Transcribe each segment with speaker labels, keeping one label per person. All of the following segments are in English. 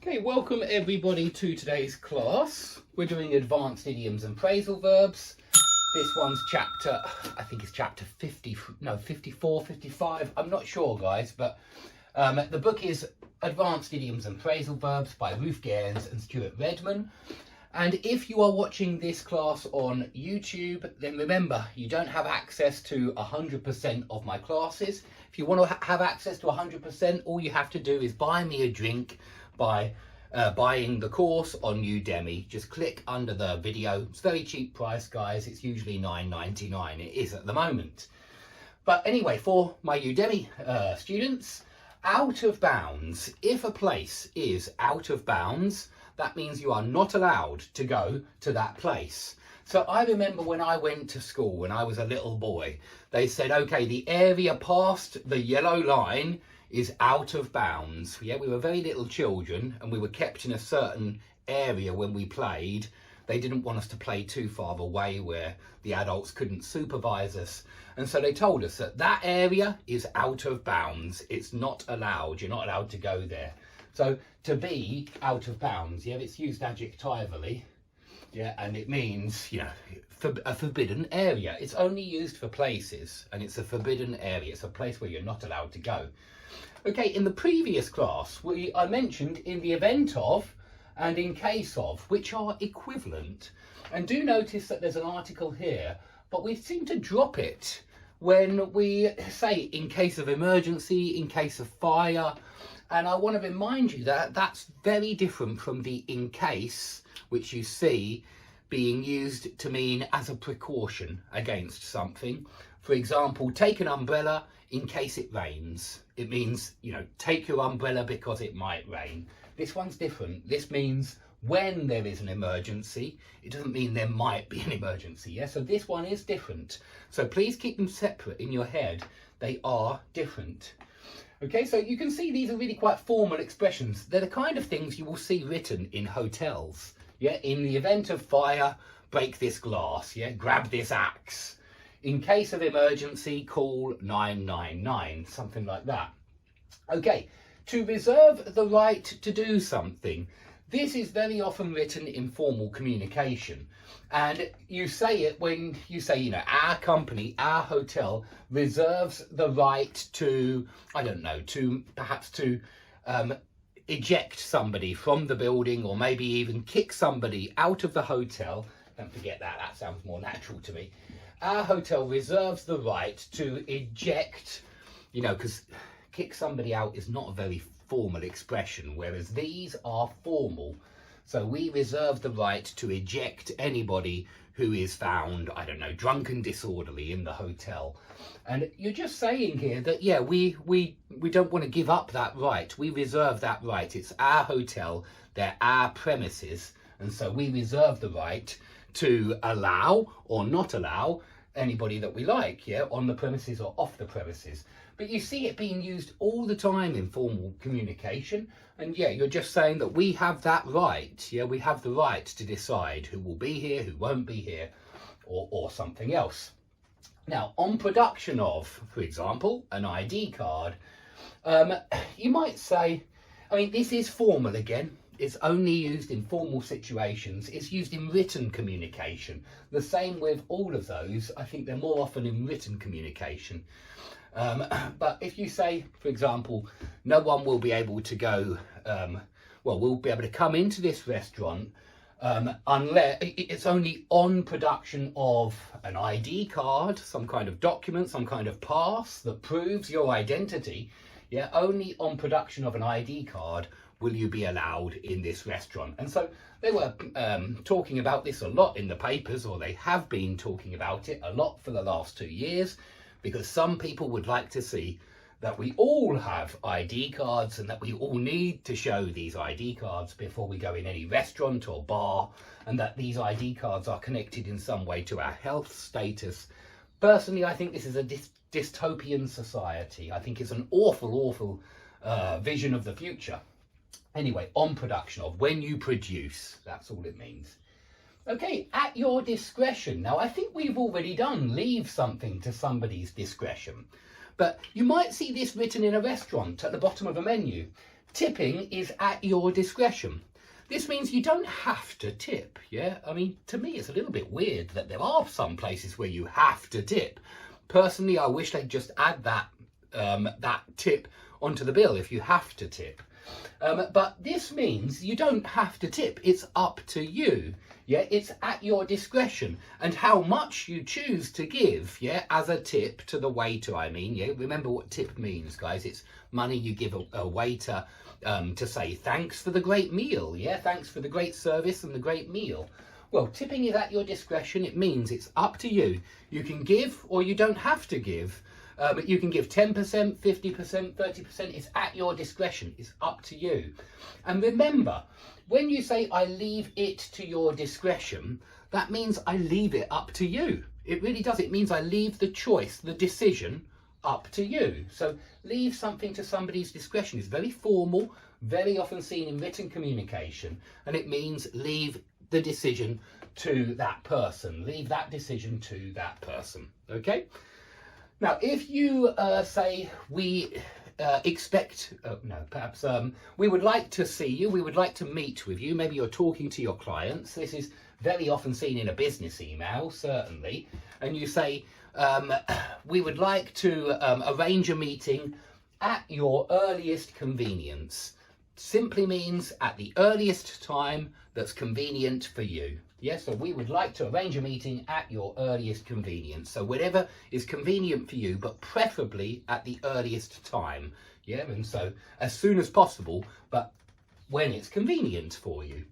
Speaker 1: Okay, welcome everybody to today's class. We're doing advanced idioms and phrasal verbs. This one's chapter, I think it's chapter 54, 55. I'm not sure, guys, but the book is Advanced Idioms and Phrasal Verbs by Ruth Gaines and Stuart Redman. And if you are watching this class on YouTube, then remember, you don't have access to 100% of my classes. If you want to have access to 100%, all you have to do is buy me a drink by buying the course on Udemy. Just click under the video. It's very cheap price, guys. It's usually $9.99. It is at the moment. But anyway, for my Udemy students, out of bounds. If a place is out of bounds, that means you are not allowed to go to that place. So I remember when I went to school, when I was a little boy, they said, okay, the area past the yellow line is out of bounds. Yeah, we were very little children and we were kept in a certain area when we played. They didn't want us to play too far away where the adults couldn't supervise us. And so they told us that that area is out of bounds. It's not allowed. You're not allowed to go there. So to be out of bounds, yeah, it's used adjectively. Yeah, and it means, you know, a forbidden area. It's only used for places, and it's a forbidden area. It's a place where you're not allowed to go. Okay, in the previous class, I mentioned in the event of and in case of, which are equivalent. And do notice that there's an article here, but we seem to drop it when we say in case of emergency, in case of fire. And I want to remind you that that's very different from the in case, which you see being used to mean as a precaution against something. For example, take an umbrella in case it rains. It means, you know, take your umbrella because it might rain. This one's different. This means when there is an emergency. It doesn't mean there might be an emergency. Yeah, so this one is different. So please keep them separate in your head. They are different. Okay, so you can see these are really quite formal expressions. They're the kind of things you will see written in hotels. Yeah, in the event of fire, break this glass. Yeah, grab this axe. In case of emergency, call 999, something like that. Okay, to reserve the right to do something. This is very often written in formal communication. And you say it when you say, you know, our company, our hotel reserves the right to, I don't know, to perhaps to eject somebody from the building, or maybe even kick somebody out of the hotel. Don't forget that, that sounds more natural to me. Our hotel reserves the right to eject, you know, because kick somebody out is not a very formal expression, whereas these are formal. So we reserve the right to eject anybody who is found, I don't know, drunk and disorderly in the hotel. And you're just saying here that, yeah, we don't want to give up that right. We reserve that right. It's our hotel, they're our premises. And so we reserve the right to allow or not allow anybody that we like, yeah, on the premises or off the premises. But you see it being used all the time in formal communication. And yeah, you're just saying that we have that right. Yeah, we have the right to decide who will be here, who won't be here, or something else. Now, on production of, for example, an ID card, you might say, I mean, this is formal again. It's only used in formal situations. It's used in written communication. The same with all of those. I think they're more often in written communication. But if you say, for example, no one will be able to go, we'll be able to come into this restaurant unless it's only on production of an ID card, some kind of document, some kind of pass that proves your identity. Yeah, only on production of an ID card will you be allowed in this restaurant. And so they were talking about this a lot in the papers, or they have been talking about it a lot for the last 2 years, because some people would like to see that we all have ID cards and that we all need to show these ID cards before we go in any restaurant or bar, and that these ID cards are connected in some way to our health status. Personally, I think this is a dystopian society. I think it's an awful vision of the future. Anyway, on production of, when you produce, that's all it means. Okay, at your discretion. Now, I think we've already done leave something to somebody's discretion. But you might see this written in a restaurant at the bottom of a menu. tipping is at your discretion. This means you don't have to tip, yeah? I mean, to me, it's a little bit weird that there are some places where you have to tip. Personally, I wish they'd just add that tip onto the bill if you have to tip. But this means you don't have to tip. It's up to you. Yeah, it's at your discretion, and how much you choose to give, yeah, as a tip to the waiter, I mean, yeah, remember what tip means, guys. It's money you give a waiter to say thanks for the great meal, yeah, thanks for the great service and the great meal. Well, tipping is at your discretion. It means it's up to you. You can give or you don't have to give. You can give 10%, 50%, 30%. It's at your discretion. It's up to you. And remember, when you say I leave it to your discretion, that means I leave it up to you. It really does. It means I leave the choice, the decision, up to you. So leave something to somebody's discretion is very formal, very often seen in written communication, and it means leave the decision to that person. Leave that decision to that person. Okay? Now, if you say we we would like to see you, we would like to meet with you, maybe you're talking to your clients, this is very often seen in a business email, certainly, and you say, we would like to arrange a meeting at your earliest convenience. Simply means at the earliest time that's convenient for you. Yes, so we would like to arrange a meeting at your earliest convenience. So whatever is convenient for you, but preferably at the earliest time. Yeah, and so as soon as possible, but when it's convenient for you.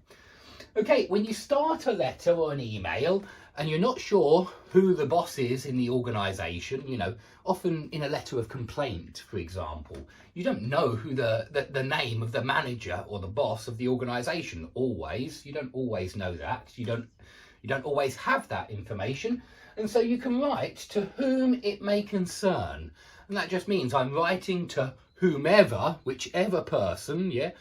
Speaker 1: Okay, when you start a letter or an email and you're not sure who the boss is in the organisation, you know, often in a letter of complaint, for example, you don't know who the name of the manager or the boss of the organisation always. You don't always know that. You don't always have that information. And so you can write to whom it may concern. And that just means I'm writing to whomever, whichever person, yeah,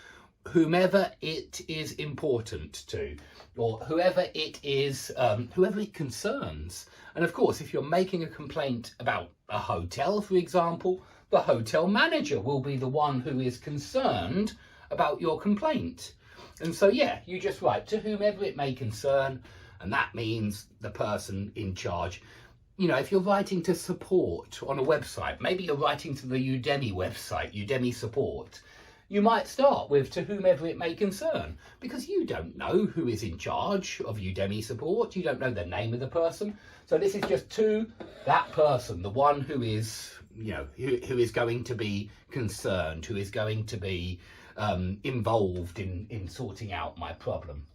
Speaker 1: whomever it is important to, or whoever it is, whoever it concerns. And of course, if you're making a complaint about a hotel, for example, the hotel manager will be the one who is concerned about your complaint. And so, yeah, you just write to whomever it may concern, and that means the person in charge. You know, if you're writing to support on a website, maybe you're writing to the Udemy website, Udemy support, you might start with to whomever it may concern, because you don't know who is in charge of Udemy support. You don't know the name of the person. So this is just to that person, the one who is, you know, who is going to be concerned, who is going to be involved in sorting out my problem.